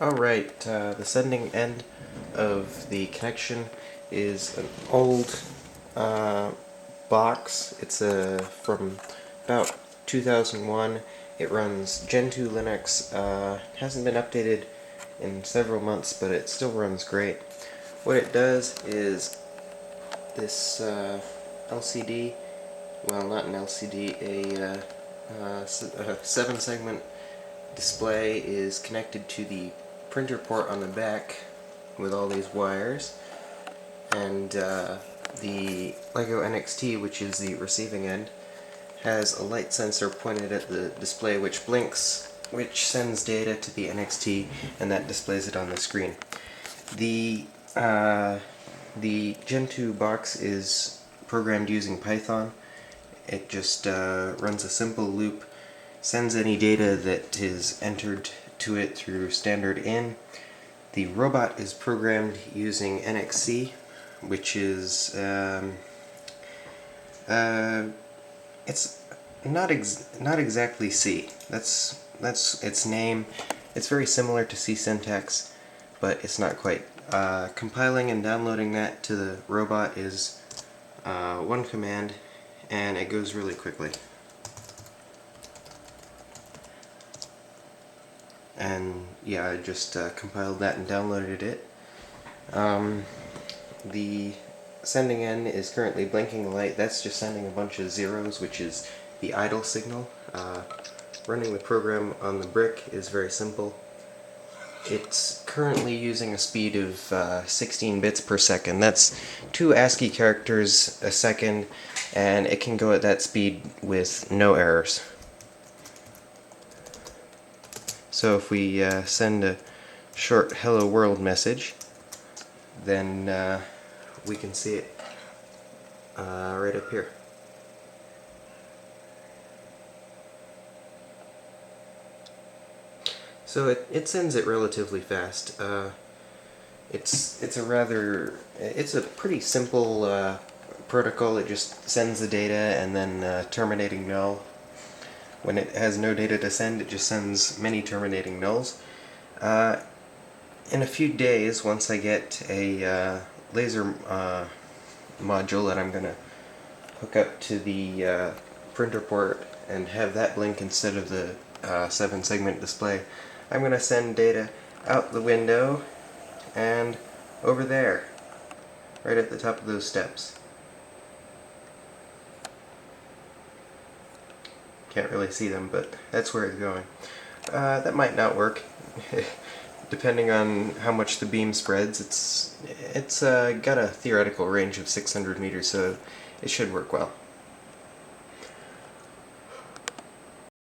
Alright, the sending end of the connection is an old box. It's from about 2001. It runs Gentoo Linux. Hasn't been updated in several months, but it still runs great. What it does is this LCD, well, not an LCD, a 7-segment display is connected to the printer port on the back with all these wires, and the LEGO NXT, which is the receiving end, has a light sensor pointed at the display which blinks, which sends data to the NXT, and that displays it on the screen. The Gentoo box is programmed using Python. It just runs a simple loop, sends any data that is entered to it through standard in. The robot is programmed using NXC, which is it's not exactly C. That's its name. It's very similar to C syntax, but it's not quite. Compiling and downloading that to the robot is one command, and it goes really quickly. And yeah, I just compiled that and downloaded it. The sending end is currently blinking the light. That's just sending a bunch of zeros, which is the idle signal. Running the program on the brick is very simple. It's currently using a speed of 16 bits per second. That's 2 ASCII characters a second, and it can go at that speed with no errors. So if we send a short hello world message, then we can see it right up here. So it sends it relatively fast. It's a pretty simple protocol. It just sends the data and then terminating null. When it has no data to send, it just sends many terminating nulls. In a few days, once I get a laser module that I'm going to hook up to the printer port and have that blink instead of the 7-segment display, I'm going to send data out the window and over there, right at the top of those steps. Can't really see them, but that's where it's going. That might not work, depending on how much the beam spreads. It's got a theoretical range of 600 meters, so it should work well.